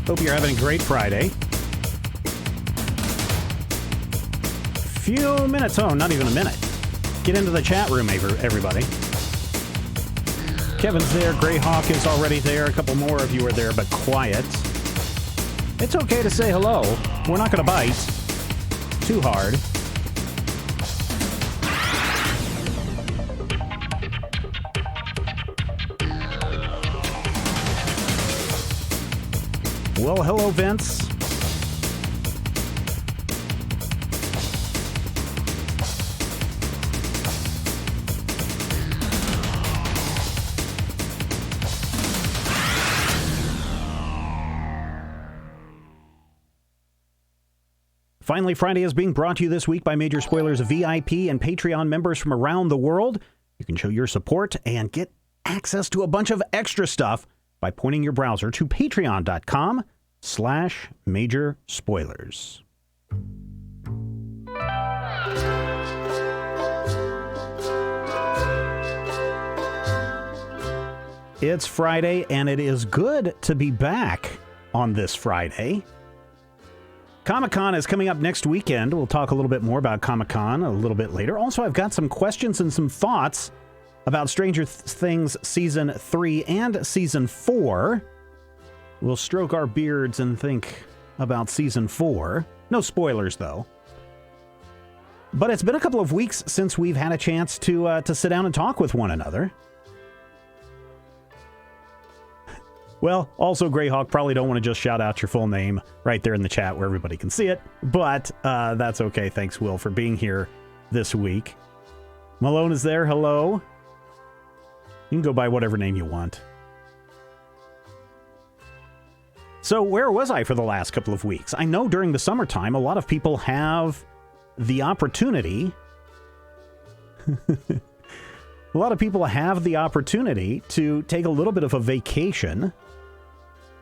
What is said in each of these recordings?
Hope you're having a great Friday. Few minutes, not even a minute. Get into the chat room, everybody. Kevin's there, Greyhawk is already there, a couple more of you are there, but quiet. It's okay to say hello. We're not going to bite too hard. Well, hello, Vince. Finally Friday is being brought to you this week by Major Spoilers VIP and Patreon members from around the world. You can show your support and get access to a bunch of extra stuff by pointing your browser to patreon.com/Major Spoilers. It's Friday, and it is good to be back on this Friday. Comic-Con is coming up next weekend. We'll talk a little bit more about Comic-Con a little bit later. Also, I've got some questions and some thoughts about Stranger Things Season 3 and Season 4. We'll stroke our beards and think about Season 4. No spoilers, though. But it's been a couple of weeks since we've had a chance to sit down and talk with one another. Well, also, Greyhawk, probably don't want to just shout out your full name right there in the chat where everybody can see it. But that's okay. Thanks, Will, for being here this week. Malone is there. Hello. You can go by whatever name you want. So where was I for the last couple of weeks? I know during the summertime, a lot of people have the opportunity... A lot of people have the opportunity to take a little bit of a vacation.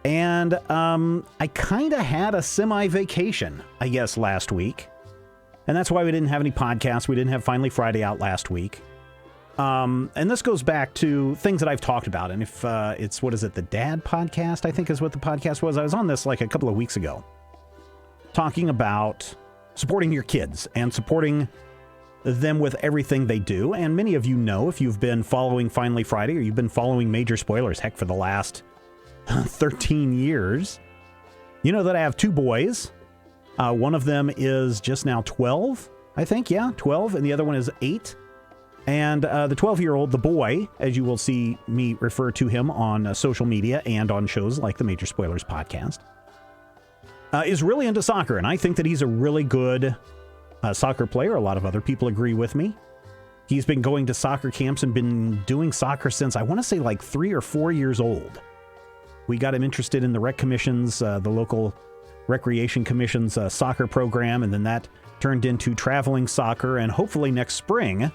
And I kind of had a semi-vacation, I guess, last week. And that's why we didn't have any podcasts. We didn't have Finally Friday out last week. And this goes back to things that I've talked about. And if it's, what is it, the Dad Podcast, I think is what the podcast was. I was on this like a couple of weeks ago, talking about supporting your kids and supporting them with everything they do. And many of you know, if you've been following Finally Friday or you've been following Major Spoilers, heck, for the last 13 years, you know that I have two boys. One of them is just now 12, I think. Yeah, 12. And the other one is 8. And the 12-year-old, the boy, as you will see me refer to him on social media and on shows like the Major Spoilers podcast, is really into soccer. And I think that he's a really good soccer player. A lot of other people agree with me. He's been going to soccer camps and been doing soccer since, I want to say, like 3 or 4 years old. We got him interested in the rec commissions, the local recreation commission's soccer program, and then that turned into traveling soccer, and hopefully next spring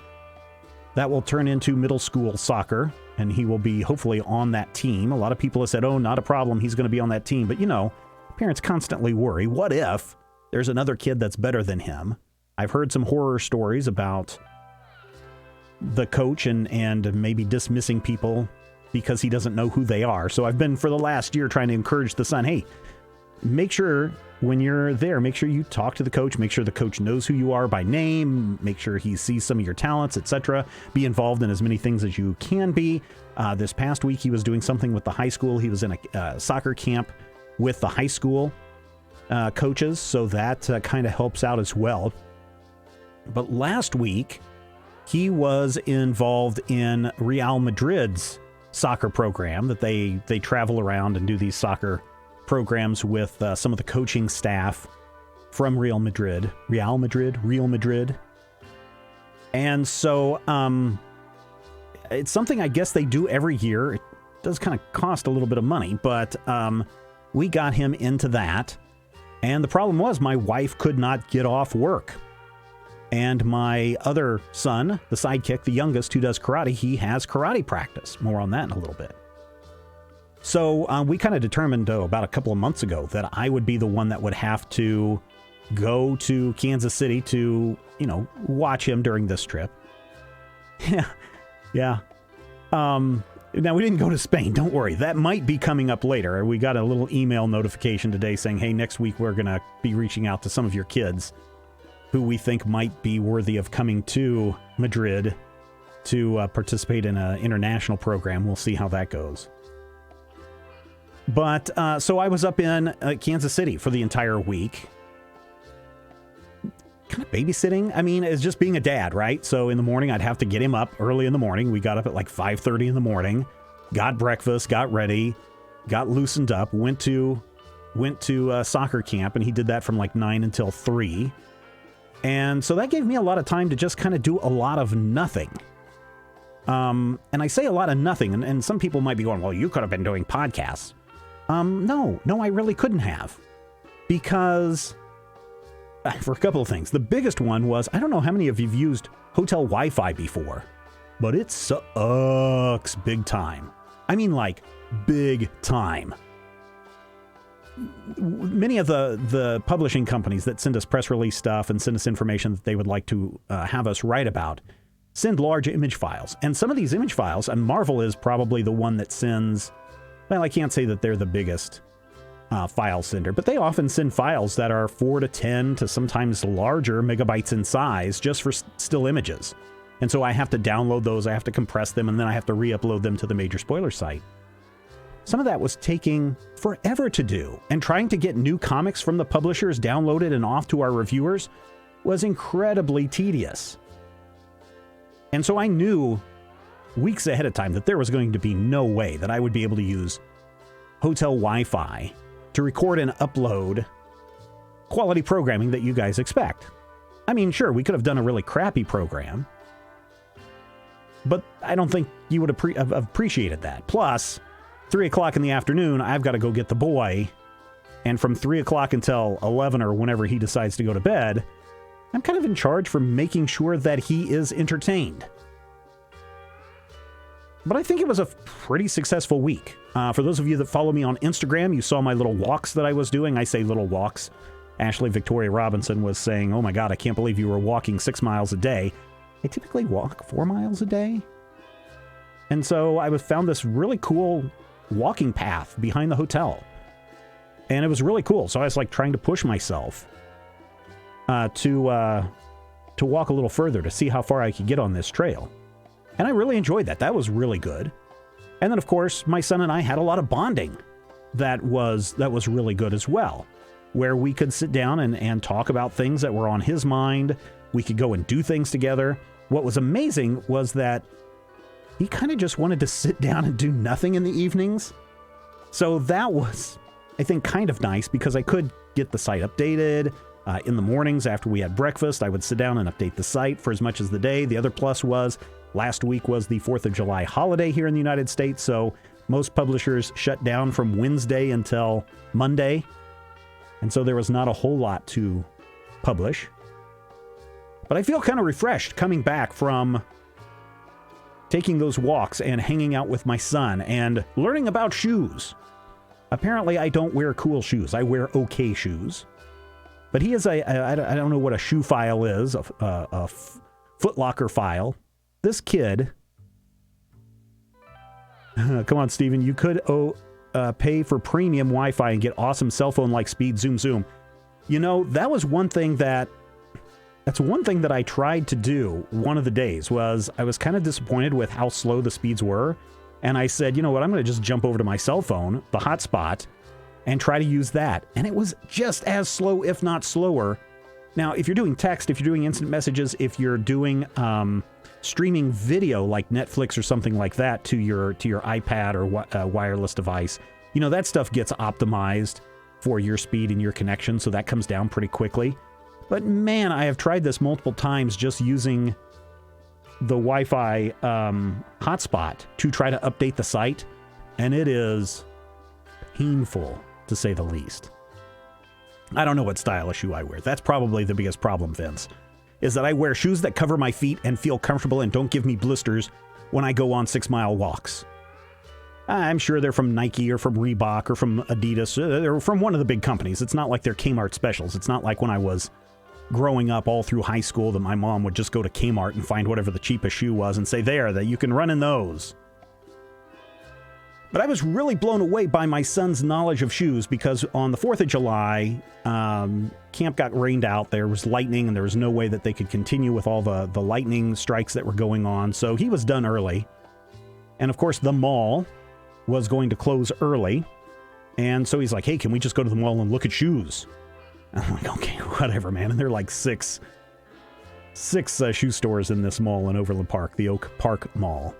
that will turn into middle school soccer, and he will be hopefully on that team. A lot of people have said, oh, not a problem, he's going to be on that team. But, you know, parents constantly worry, what if there's another kid that's better than him? I've heard some horror stories about the coach and maybe dismissing people because he doesn't know who they are. So I've been, for the last year, trying to encourage the son, hey, make sure when you're there, make sure you talk to the coach, make sure the coach knows who you are by name, make sure he sees some of your talents, etc. Be involved in as many things as you can be. This past week, he was doing something with the high school. He was in a soccer camp with the high school coaches, so that kind of helps out as well. But last week, he was involved in Real Madrid's soccer program that they travel around and do these soccer programs with some of the coaching staff from Real Madrid. And so it's something I guess they do every year. It does kind of cost a little bit of money, but we got him into that. And the problem was my wife could not get off work. And my other son, the sidekick, the youngest, who does karate, he has karate practice. More on that in a little bit. So we kind of determined about a couple of months ago that I would be the one that would have to go to Kansas City to, you know, watch him during this trip. Yeah. Now, we didn't go to Spain. Don't worry. That might be coming up later. We got a little email notification today saying, hey, next week we're going to be reaching out to some of your kids who we think might be worthy of coming to Madrid to participate in an international program. We'll see how that goes. But so I was up in Kansas City for the entire week. Kind of babysitting. I mean, it's just being a dad, right? So in the morning, I'd have to get him up early in the morning. We got up at like 5:30 in the morning, got breakfast, got ready, got loosened up, went to soccer camp, and he did that from like 9 until 3. And so that gave me a lot of time to just kind of do a lot of nothing. And I say a lot of nothing, and some people might be going, well, you could have been doing podcasts. No, I really couldn't have. Because for a couple of things. The biggest one was, I don't know how many of you've used hotel Wi-Fi before, but it sucks big time. I mean, like, big time. Many of the publishing companies that send us press release stuff and send us information that they would like to have us write about send large image files. And some of these image files, and Marvel is probably the one that sends, well, I can't say that they're the biggest file sender, but they often send files that are 4 to 10 to sometimes larger megabytes in size just for still images. And so I have to download those, I have to compress them, and then I have to re-upload them to the Major Spoiler site. Some of that was taking forever to do, and trying to get new comics from the publishers downloaded and off to our reviewers was incredibly tedious. And so I knew weeks ahead of time that there was going to be no way that I would be able to use hotel Wi-Fi to record and upload quality programming that you guys expect. I mean, sure, we could have done a really crappy program, but I don't think you would have appreciated that. Plus, 3 o'clock in the afternoon, I've got to go get the boy, and from 3 o'clock until 11 or whenever he decides to go to bed, I'm kind of in charge for making sure that he is entertained. But I think it was a pretty successful week. For those of you that follow me on Instagram, you saw my little walks that I was doing. I say little walks. Ashley Victoria Robinson was saying, oh my God, I can't believe you were walking 6 miles a day. I typically walk 4 miles a day. And so I found this really cool walking path behind the hotel. And it was really cool. So I was like trying to push myself to walk a little further to see how far I could get on this trail. And I really enjoyed that. That was really good. And then, of course, my son and I had a lot of bonding that was really good as well, where we could sit down and talk about things that were on his mind. We could go and do things together. What was amazing was that he kind of just wanted to sit down and do nothing in the evenings. So that was, I think, kind of nice because I could get the site updated. In the mornings after we had breakfast, I would sit down and update the site for as much as the day. The other plus was last week was the 4th of July holiday here in the United States, so most publishers shut down from Wednesday until Monday, and so there was not a whole lot to publish. But I feel kind of refreshed coming back from taking those walks and hanging out with my son and learning about shoes. Apparently, I don't wear cool shoes. I wear okay shoes. But he is I don't know what a shoe file is, a Foot Locker file. This kid, come on, Steven, you could pay for premium Wi-Fi and get awesome cell phone-like speed, zoom. You know, that's one thing that I tried to do one of the days was I was kind of disappointed with how slow the speeds were. And I said, you know what, I'm going to just jump over to my cell phone, the hotspot, and try to use that. And it was just as slow, if not slower. Now, if you're doing text, if you're doing instant messages, if you're doing streaming video like Netflix or something like that to your iPad or wireless device, you know, that stuff gets optimized for your speed and your connection, so that comes down pretty quickly. But man, I have tried this multiple times just using the Wi-Fi hotspot to try to update the site, and it is painful, to say the least. I don't know what style of shoe I wear. That's probably the biggest problem, Vince, is that I wear shoes that cover my feet and feel comfortable and don't give me blisters when I go on 6-mile walks. I'm sure they're from Nike or from Reebok or from Adidas. They're from one of the big companies. It's not like they're Kmart specials. It's not like when I was growing up all through high school that my mom would just go to Kmart and find whatever the cheapest shoe was and say, there, that you can run in those. But I was really blown away by my son's knowledge of shoes because on the 4th of July, camp got rained out. There was lightning and there was no way that they could continue with all the lightning strikes that were going on. So he was done early. And of course, the mall was going to close early. And so he's like, hey, can we just go to the mall and look at shoes? I'm like, okay, whatever, man. And there are like six shoe stores in this mall in Overland Park, the Oak Park Mall.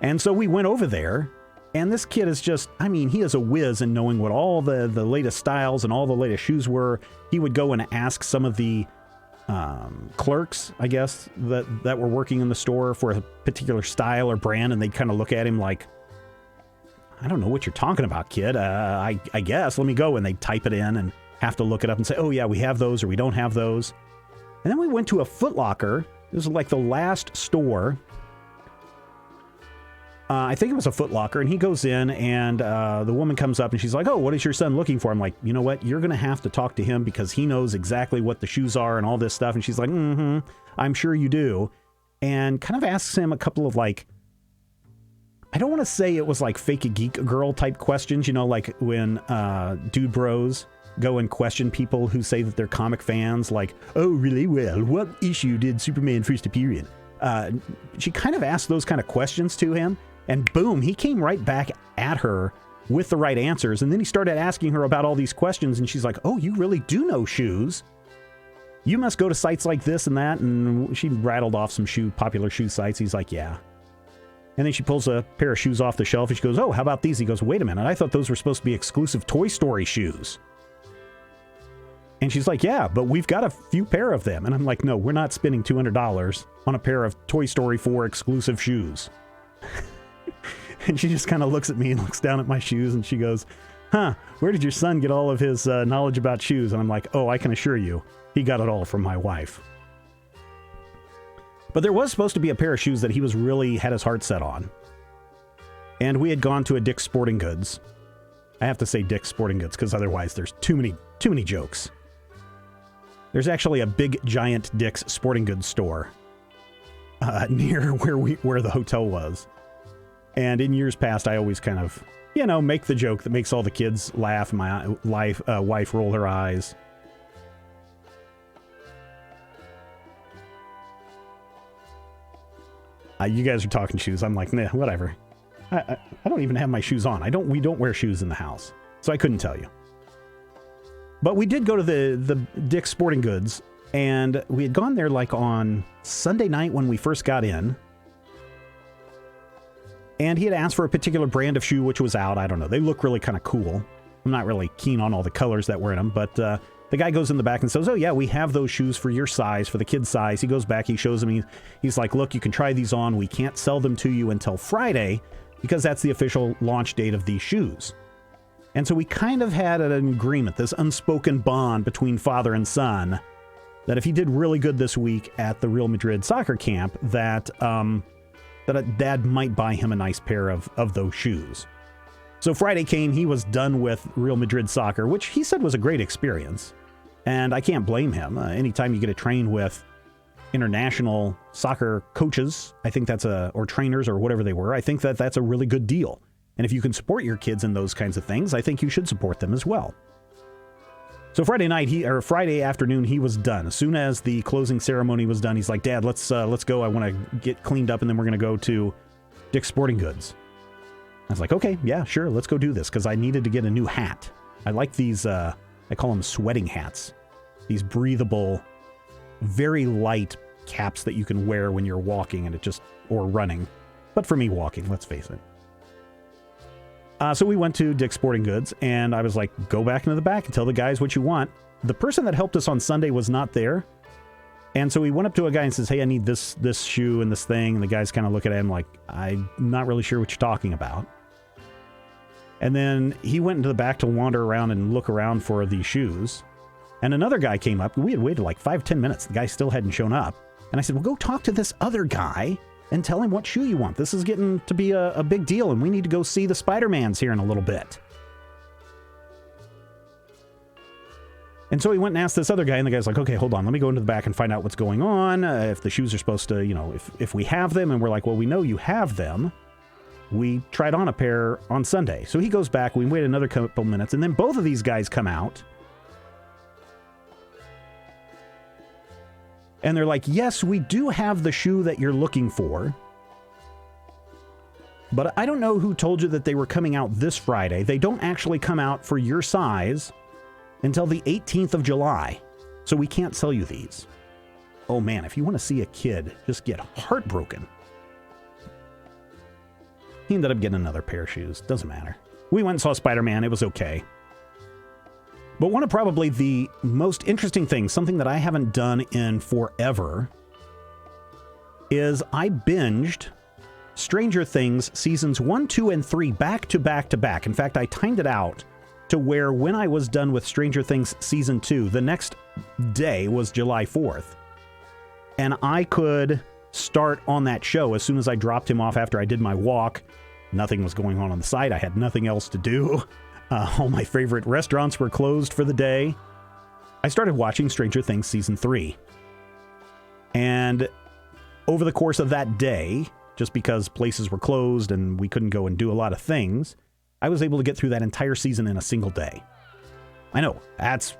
And so we went over there, and this kid is just, I mean, he is a whiz in knowing what all the latest styles and all the latest shoes were. He would go and ask some of the clerks, I guess, that were working in the store for a particular style or brand, and they'd kind of look at him like, I don't know what you're talking about, kid. I guess, let me go. And they'd type it in and have to look it up and say, oh, yeah, we have those or we don't have those. And then we went to a Foot Locker. This was like the last store. I think it was a Foot Locker, and he goes in, and the woman comes up, and she's like, oh, what is your son looking for? I'm like, you know what? You're going to have to talk to him because he knows exactly what the shoes are and all this stuff. And she's like, I'm sure you do. And kind of asks him a couple of, like, I don't want to say it was like fake a geek girl type questions, you know, like when Dude Bros go and question people who say that they're comic fans, like, oh, really? Well, what issue did Superman first appear in? She kind of asked those kind of questions to him. And boom, he came right back at her with the right answers. And then he started asking her about all these questions. And she's like, oh, you really do know shoes. You must go to sites like this and that. And she rattled off some popular shoe sites. He's like, yeah. And then she pulls a pair of shoes off the shelf. And she goes, oh, how about these? He goes, wait a minute. I thought those were supposed to be exclusive Toy Story shoes. And she's like, yeah, but we've got a few pair of them. And I'm like, no, we're not spending $200 on a pair of Toy Story 4 exclusive shoes. And she just kind of looks at me and looks down at my shoes, and she goes, where did your son get all of his knowledge about shoes? And I'm like, oh, I can assure you, he got it all from my wife. But there was supposed to be a pair of shoes that he was really had his heart set on. And we had gone to a Dick's Sporting Goods. I have to say Dick's Sporting Goods because otherwise there's too many jokes. There's actually a big, giant Dick's Sporting Goods store near where the hotel was. And in years past, I always kind of, make the joke that makes all the kids laugh and my wife roll her eyes. You guys are talking shoes. I'm like, nah, whatever. I don't even have my shoes on. We don't wear shoes in the house. So I couldn't tell you. But we did go to the Dick's Sporting Goods, and we had gone there like on Sunday night when we first got in. And he had asked for a particular brand of shoe, which was out. I don't know. They look really kind of cool. I'm not really keen on all the colors that were in them, but the guy goes in the back and says, oh, yeah, we have those shoes for your size, for the kid's size. He goes back, he shows them. He's like, look, you can try these on. We can't sell them to you until Friday because that's the official launch date of these shoes. And so we kind of had an agreement, this unspoken bond between father and son, that if he did really good this week at the Real Madrid soccer camp, that Dad might buy him a nice pair of those shoes. So Friday came, he was done with Real Madrid soccer, which he said was a great experience. And I can't blame him. Anytime you get to train with international soccer coaches, I think or trainers or whatever they were, I think that's a really good deal. And if you can support your kids in those kinds of things, I think you should support them as well. So Friday afternoon, he was done. As soon as the closing ceremony was done, he's like, Dad, let's go. I want to get cleaned up, and then we're going to go to Dick's Sporting Goods. I was like, okay, yeah, sure, let's go do this, because I needed to get a new hat. I like these, I call them sweating hats. These breathable, very light caps that you can wear when you're walking or running. But for me, walking, let's face it. So we went to Dick's Sporting Goods, and I was like, go back into the back and tell the guys what you want. The person that helped us on Sunday was not there. And so we went up to a guy and says, hey, I need this shoe and this thing. And the guys kind of look at him like, I'm not really sure what you're talking about. And then he went into the back to wander around and look around for these shoes. And another guy came up. We had waited like 5-10 minutes. The guy still hadn't shown up. And I said, well, go talk to this other guy and tell him what shoe you want. This is getting to be a big deal, and we need to go see the Spider-Mans here in a little bit. And so he went and asked this other guy, and the guy's like, okay, hold on, let me go into the back and find out what's going on, if the shoes are supposed to, if we have them. And we're like, well, we know you have them. we tried on a pair on Sunday. So he goes back, we wait another couple minutes, and then both of these guys come out. And they're like, yes, we do have the shoe that you're looking for. But I don't know who told you that they were coming out this Friday. They don't actually come out for your size until the 18th of July. So we can't sell you these. Oh man, if you want to see a kid just get heartbroken. He ended up getting another pair of shoes. Doesn't matter. We went and saw Spider-Man. It was okay. But one of probably the most interesting things, something that I haven't done in forever, is I binged Stranger Things seasons 1, 2, and 3 back to back to back. In fact, I timed it out to where when I was done with Stranger Things season 2, the next day was July 4th. And I could start on that show as soon as I dropped him off after I did my walk. Nothing was going on the site. I had nothing else to do. All my favorite restaurants were closed for the day. I started watching Stranger Things season 3. And over the course of that day, just because places were closed and we couldn't go and do a lot of things, I was able to get through that entire season in a single day. I know, that's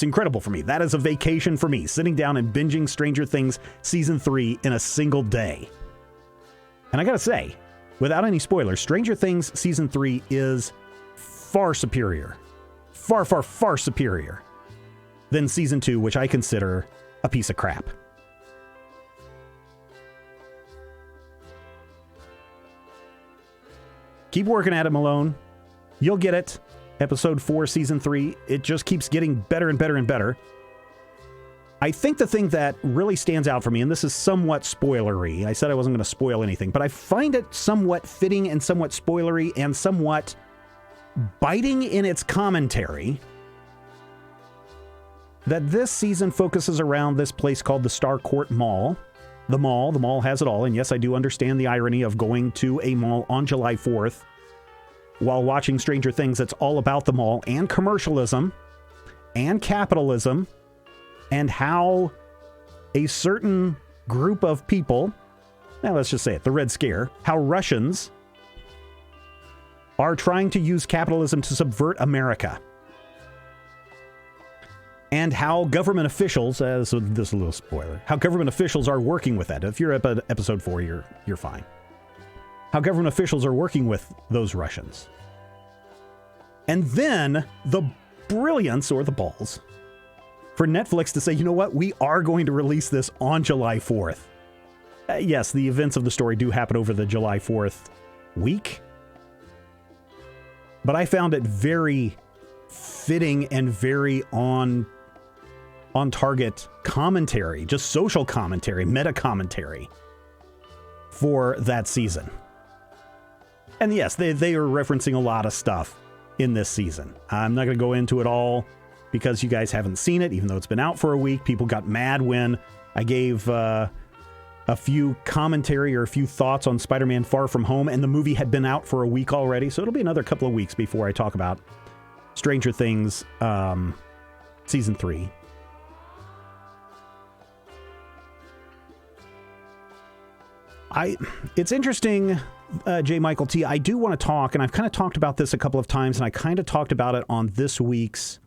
incredible for me. That is a vacation for me, sitting down and binging Stranger Things season 3 in a single day. And I gotta say, without any spoilers, Stranger Things season 3 is far superior. Far, far, far superior than season 2, which I consider a piece of crap. Keep working at it, Malone. You'll get it. Episode 4, season 3. It just keeps getting better and better and better. I think the thing that really stands out for me, and this is somewhat spoilery, I said I wasn't going to spoil anything, but I find it somewhat fitting and somewhat spoilery and somewhat biting in its commentary, that this season focuses around this place called the Starcourt Mall. The mall has it all. And yes, I do understand the irony of going to a mall on July 4th while watching Stranger Things. That's all about the mall and commercialism and capitalism and how a certain group of people, now let's just say it, the Red Scare, how Russians are trying to use capitalism to subvert America. And how government officials, so this is a little spoiler, how government officials are working with that. If you're at episode 4, you're fine. How government officials are working with those Russians. And then the brilliance, or the balls, for Netflix to say, you know what, we are going to release this on July 4th. Yes, the events of the story do happen over the July 4th week. But I found it very fitting and very on target commentary, just social commentary, meta commentary for that season. And yes, they are referencing a lot of stuff in this season. I'm not going to go into it all because you guys haven't seen it, even though it's been out for a week. People got mad when I gave a few commentary or a few thoughts on Spider-Man Far From Home, and the movie had been out for a week already, so it'll be another couple of weeks before I talk about Stranger Things season 3. It's interesting, J. Michael T. I do want to talk, and I've kind of talked about this a couple of times, and I kind of talked about it on this week's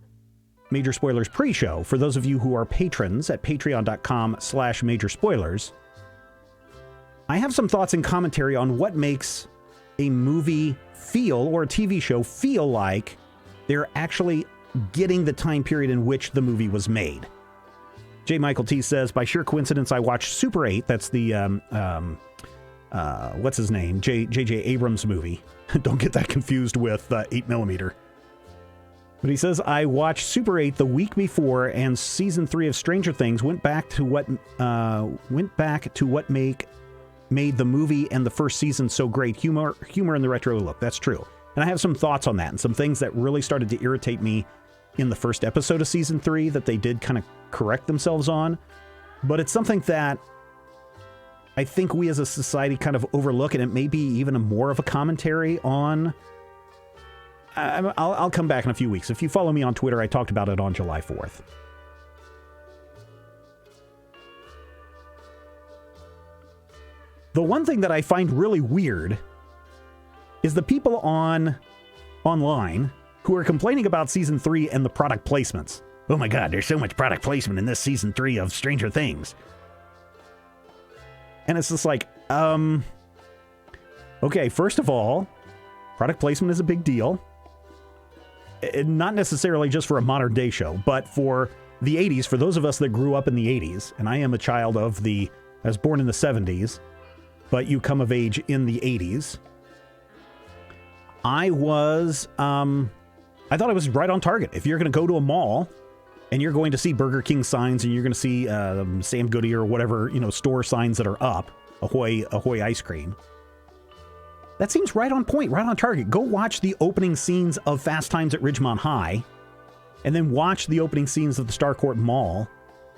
Major Spoilers pre-show. For those of you who are patrons at patreon.com/Major Spoilers, I have some thoughts and commentary on what makes a movie feel, or a TV show feel like they're actually getting the time period in which the movie was made. J. Michael T. says, by sheer coincidence, I watched Super 8. That's the, what's his name? J.J. Abrams movie. Don't get that confused with 8mm. But he says, I watched Super 8 the week before, and season 3 of Stranger Things went back to what made the movie and the first season so great. Humor in the retro look. That's true. And I have some thoughts on that and some things that really started to irritate me in the first episode of season 3 that they did kind of correct themselves on. But it's something that I think we as a society kind of overlook, and it may be even more of a commentary on... I'll come back in a few weeks. If you follow me on Twitter, I talked about it on July 4th. The one thing that I find really weird is the people online who are complaining about season 3 and the product placements. Oh my God, there's so much product placement in this season 3 of Stranger Things. And it's just like, okay, first of all, product placement is a big deal. Not necessarily just for a modern day show, but for the 80s, for those of us that grew up in the 80s, and I am a child I was born in the 70s, but you come of age in the 80s. I thought I was right on target. If you're going to go to a mall and you're going to see Burger King signs and you're going to see Sam Goody or whatever, store signs that are up, Ahoy ice cream, that seems right on point, right on target. Go watch the opening scenes of Fast Times at Ridgemont High and then watch the opening scenes of the Starcourt Mall,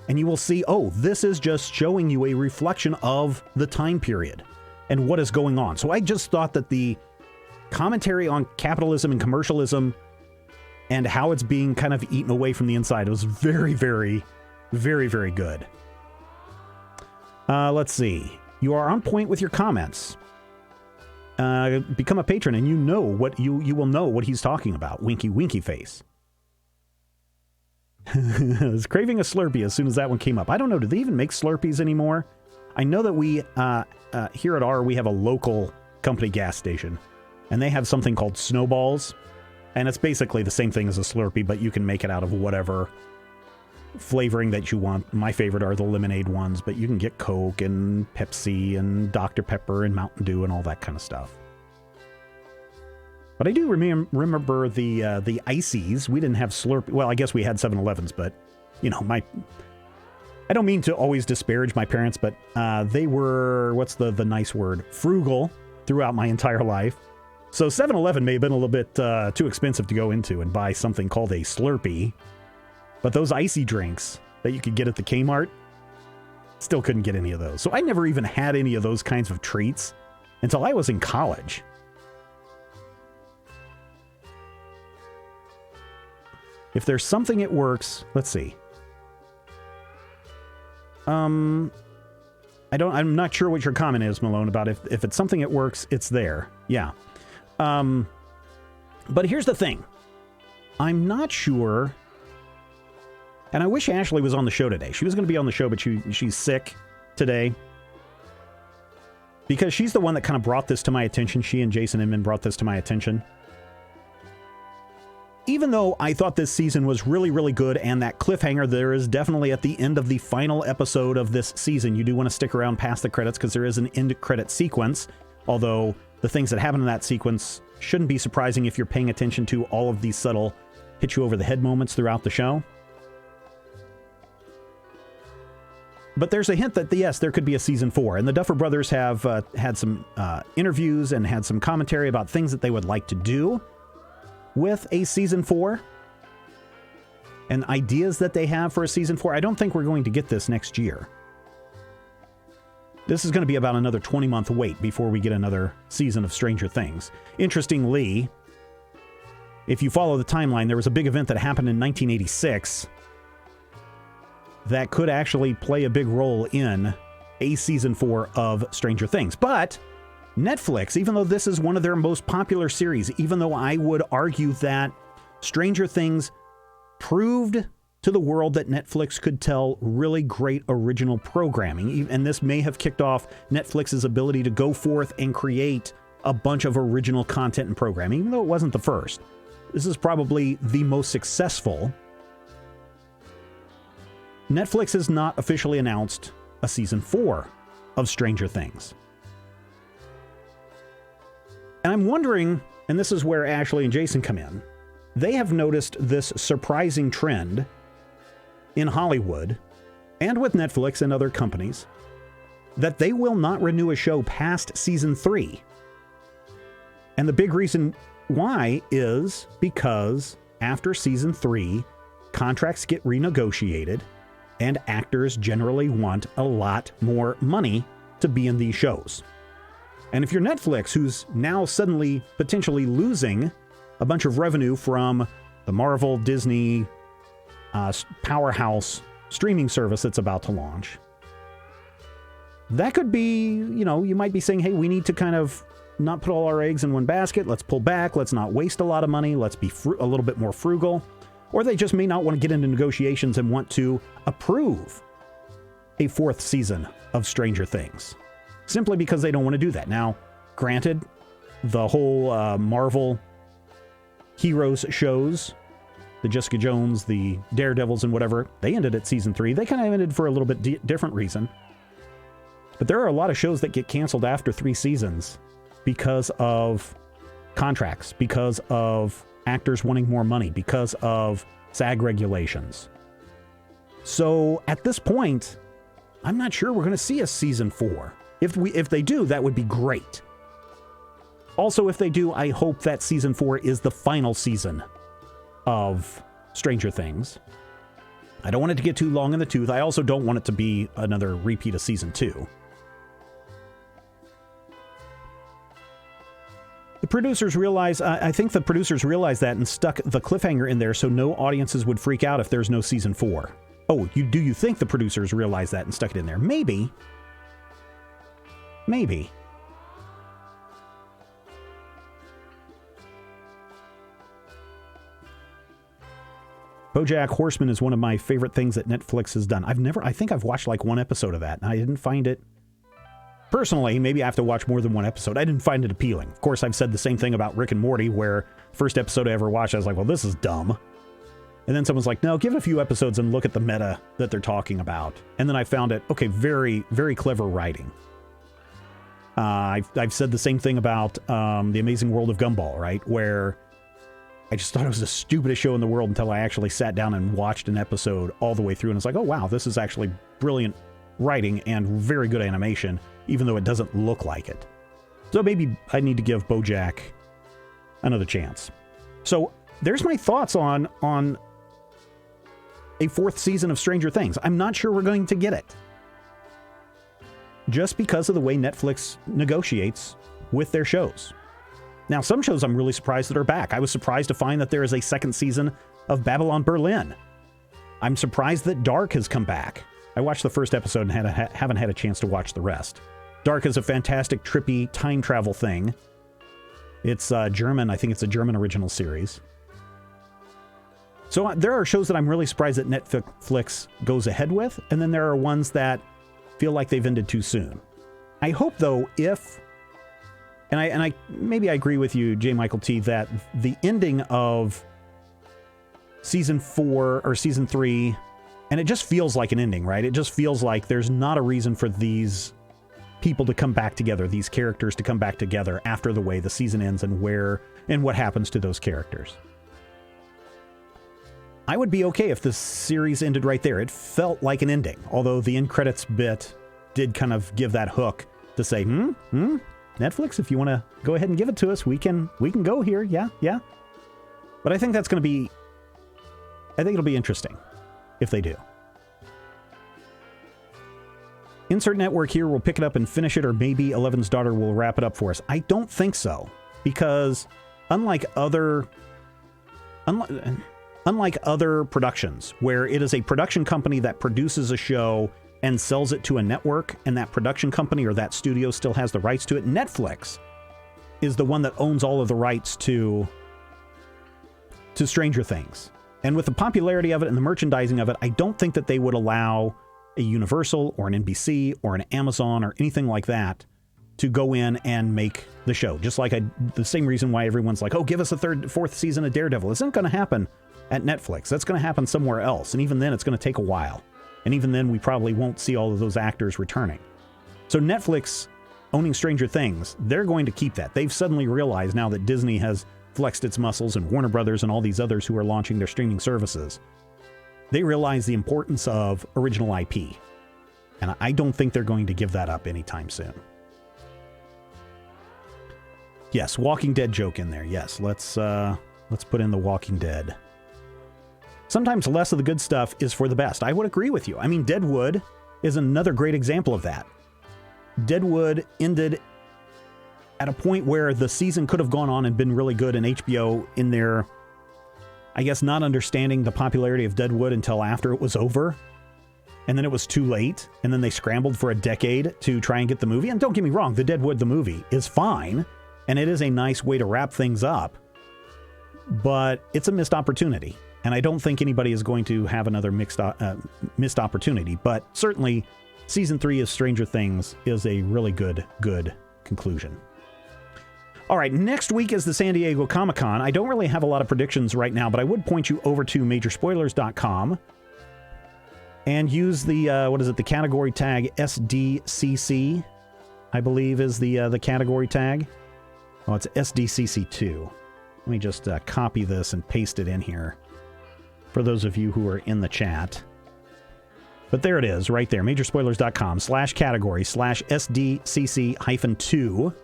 and you will see, oh, this is just showing you a reflection of the time period and what is going on. So I just thought that the commentary on capitalism and commercialism and how it's being kind of eaten away from the inside was very, very, very, very good. Let's see. You are on point with your comments. Become a patron and you will know what he's talking about. Winky, winky face. I was craving a Slurpee as soon as that one came up. I don't know, do they even make Slurpees anymore? I know that we, here at we have a local company gas station, and they have something called Snowballs, and it's basically the same thing as a Slurpee, but you can make it out of whatever flavoring that you want. My favorite are the lemonade ones, but you can get Coke and Pepsi and Dr. Pepper and Mountain Dew and all that kind of stuff. But I do remember the Ices. We didn't have Slurpee. Well, I guess we had 7-Elevens, but, I don't mean to always disparage my parents, but they were, what's the nice word? Frugal throughout my entire life. So 7-Eleven may have been a little bit too expensive to go into and buy something called a Slurpee. But those icy drinks that you could get at the Kmart, still couldn't get any of those. So I never even had any of those kinds of treats until I was in college. If there's something it works, let's see. I'm not sure what your comment is, Malone, about if it's something that works, it's there. Yeah. But here's the thing. I'm not sure. And I wish Ashley was on the show today. She was going to be on the show, but she's sick today. Because she's the one that kind of brought this to my attention. She and Jason Inman brought this to my attention. Even though I thought this season was really, really good, and that cliffhanger there is definitely at the end of the final episode of this season. You do want to stick around past the credits because there is an end credit sequence. Although the things that happen in that sequence shouldn't be surprising if you're paying attention to all of these subtle hit you over the head moments throughout the show. But there's a hint that, yes, there could be a season 4. And the Duffer Brothers have had some interviews and had some commentary about things that they would like to do with a season 4. And ideas that they have for a season 4. I don't think we're going to get this next year. This is going to be about another 20-month wait before we get another season of Stranger Things. Interestingly, if you follow the timeline, there was a big event that happened in 1986 that could actually play a big role in a season 4 of Stranger Things. But Netflix, even though this is one of their most popular series, even though I would argue that Stranger Things proved to the world that Netflix could tell really great original programming, and this may have kicked off Netflix's ability to go forth and create a bunch of original content and programming, even though it wasn't the first. This is probably the most successful. Netflix has not officially announced a season 4 of Stranger Things. And I'm wondering, and this is where Ashley and Jason come in, they have noticed this surprising trend in Hollywood and with Netflix and other companies that they will not renew a show past season 3. And the big reason why is because after season 3, contracts get renegotiated and actors generally want a lot more money to be in these shows. And if you're Netflix, who's now suddenly potentially losing a bunch of revenue from the Marvel, Disney, powerhouse streaming service that's about to launch, that could be, you might be saying, hey, we need to kind of not put all our eggs in one basket. Let's pull back. Let's not waste a lot of money. Let's be a little bit more frugal. Or they just may not want to get into negotiations and want to approve a 4th season of Stranger Things, simply because they don't want to do that. Now, granted, the whole Marvel Heroes shows, the Jessica Jones, the Daredevils, and whatever, they ended at season 3. They kind of ended for a little bit different reason. But there are a lot of shows that get canceled after 3 seasons because of contracts, because of actors wanting more money, because of SAG regulations. So at this point, I'm not sure we're going to see a season 4. If they do, that would be great. Also, if they do, I hope that season 4 is the final season of Stranger Things. I don't want it to get too long in the tooth. I also don't want it to be another repeat of season 2. The producers realize, I think the producers realized that and stuck the cliffhanger in there so no audiences would freak out if there's no season 4. Oh, do you think the producers realized that and stuck it in there? Maybe. Maybe. BoJack Horseman is one of my favorite things that Netflix has done. I think I've watched like one episode of that, and I didn't find it, personally, maybe I have to watch more than one episode, I didn't find it appealing. Of course, I've said the same thing about Rick and Morty, where first episode I ever watched, I was like, well, this is dumb. And then someone's like, no, give it a few episodes and look at the meta that they're talking about. And then I found it, okay, very, very clever writing. I've said the same thing about The Amazing World of Gumball, right? Where I just thought it was the stupidest show in the world until I actually sat down and watched an episode all the way through. And it's like, oh, wow, this is actually brilliant writing and very good animation, even though it doesn't look like it. So maybe I need to give BoJack another chance. So there's my thoughts on a 4th season of Stranger Things. I'm not sure we're going to get it, just because of the way Netflix negotiates with their shows. Now, some shows I'm really surprised that are back. I was surprised to find that there is a 2nd season of Babylon Berlin. I'm surprised that Dark has come back. I watched the first episode and haven't had a chance to watch the rest. Dark is a fantastic, trippy time travel thing. It's German. I think it's a German original series. So there are shows that I'm really surprised that Netflix goes ahead with, and then there are ones that feel like they've ended too soon. I hope, though, and I maybe I agree with you, J. Michael T., that the ending of season 4 or season 3, and it just feels like an ending, right? It just feels like there's not a reason for these people to come back together, these characters to come back together after the way the season ends and what happens to those characters. I would be okay if this series ended right there. It felt like an ending, although the end credits bit did kind of give that hook to say, Netflix, if you want to go ahead and give it to us, we can go here. Yeah. But I think it'll be interesting if they do. Insert network here, we'll pick it up and finish it, or maybe Eleven's daughter will wrap it up for us. I don't think so, because unlike other productions, where it is a production company that produces a show and sells it to a network, and that production company or that studio still has the rights to it, Netflix is the one that owns all of the rights to Stranger Things. And with the popularity of it and the merchandising of it, I don't think that they would allow a Universal or an NBC or an Amazon or anything like that to go in and make the show. Just like the same reason why everyone's like, oh, give us a 4th season of Daredevil. It's not going to happen at Netflix. That's going to happen somewhere else. And even then, it's going to take a while. And even then, we probably won't see all of those actors returning. So Netflix owning Stranger Things, they're going to keep that. They've suddenly realized now that Disney has flexed its muscles, and Warner Brothers and all these others who are launching their streaming services, they realize the importance of original IP. And I don't think they're going to give that up anytime soon. Yes, Walking Dead joke in there. Yes, let's put in the Walking Dead. Sometimes less of the good stuff is for the best. I would agree with you. I mean, Deadwood is another great example of that. Deadwood ended at a point where the season could have gone on and been really good, and HBO, in their, I guess, not understanding the popularity of Deadwood until after it was over, and then it was too late, and then they scrambled for a decade to try and get the movie. And don't get me wrong, the Deadwood, the movie, is fine. and it is a nice way to wrap things up, but it's a missed opportunity. And I don't think anybody is going to have another missed opportunity. But certainly, Season 3 of Stranger Things is a really good conclusion. All right, next week is the San Diego Comic-Con. I don't really have a lot of predictions right now, but I would point you over to Majorspoilers.com and use the, the category tag SDCC, I believe is the category tag. Oh, it's SDCC2. Let me just copy this and paste it in here for those of you who are in the chat. But there it is, right there, Majorspoilers.com/category/SDCC-2.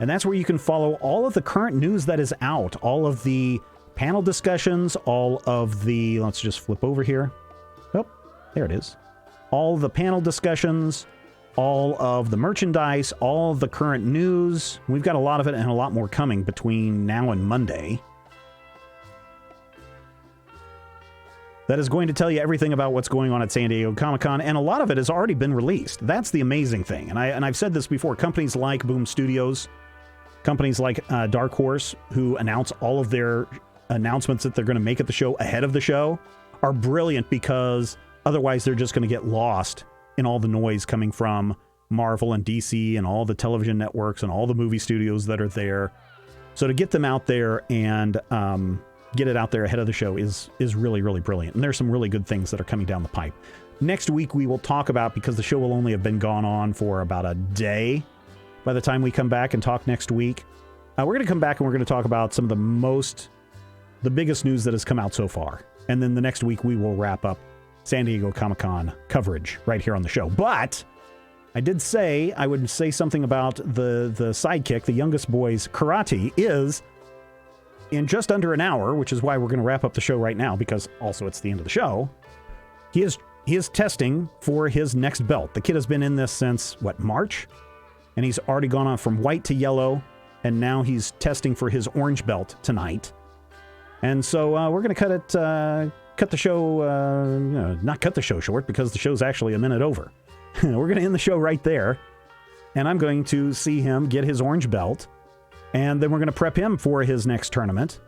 And that's where you can follow all of the current news that is out, all of the panel discussions, all of the, let's just flip over here. Oh, there it is. All the panel discussions, all of the merchandise, all of the current news. We've got a lot of it and a lot more coming between now and Monday. That is going to tell you everything about what's going on at San Diego Comic-Con, and a lot of it has already been released. That's the amazing thing. And I've said this before, companies like Boom Studios, companies like Dark Horse, who announce all of their announcements that they're going to make at the show ahead of the show, are brilliant because otherwise they're just going to get lost in all the noise coming from Marvel and DC and all the television networks and all the movie studios that are there. So to get them out there and get it out there ahead of the show is really, really brilliant. And there's some really good things that are coming down the pipe. Next week, we will talk about, because the show will only have been gone on for about a day by the time we come back and talk next week. We're going to come back and we're going to talk about some of the biggest news that has come out so far. And then the next week, we will wrap up San Diego Comic-Con coverage right here on the show. But I did say I would say something about the sidekick, the youngest boy's karate, is in just under an hour, which is why we're going to wrap up the show right now, because also it's the end of the show. He is testing for his next belt. The kid has been in this since, March? And he's already gone on from white to yellow, and now he's testing for his orange belt tonight. And so we're going to cut the show, not cut the show short, because the show's actually a minute over. We're going to end the show right there, and I'm going to see him get his orange belt, and then we're going to prep him for his next tournament.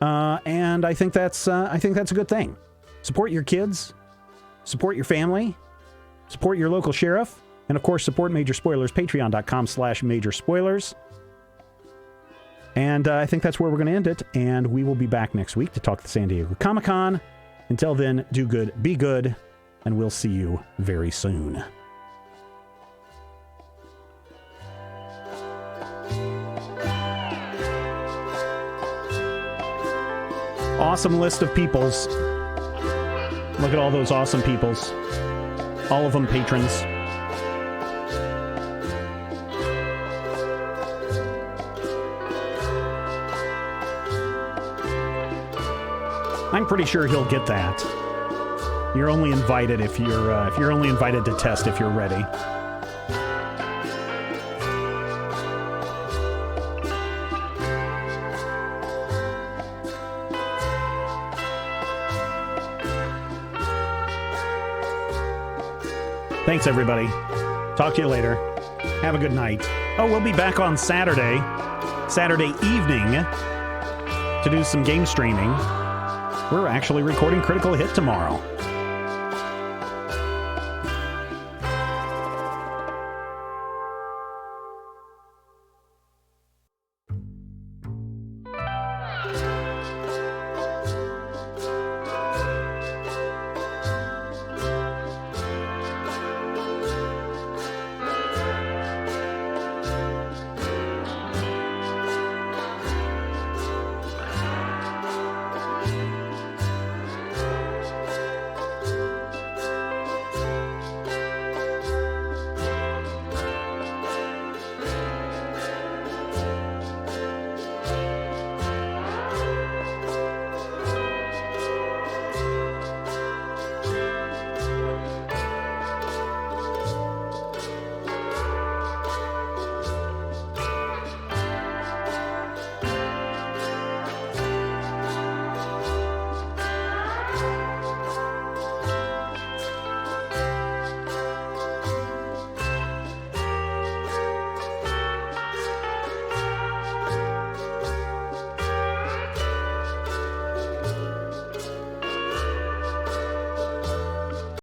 And I think that's a good thing. Support your kids, support your family, support your local sheriff, and of course support Major Spoilers, patreon.com/Major Spoilers. And I think that's where we're going to end it, and we will be back next week to talk the San Diego Comic-Con. Until then, do good, be good, and we'll see you very soon. Awesome list of peoples. Look at all those awesome peoples. All of them patrons. I'm pretty sure he'll get that. You're only invited if you're only invited to test if you're ready. Thanks, everybody. Talk to you later. Have a good night. Oh, we'll be back on Saturday evening to do some game streaming. We're actually recording Critical Hit tomorrow.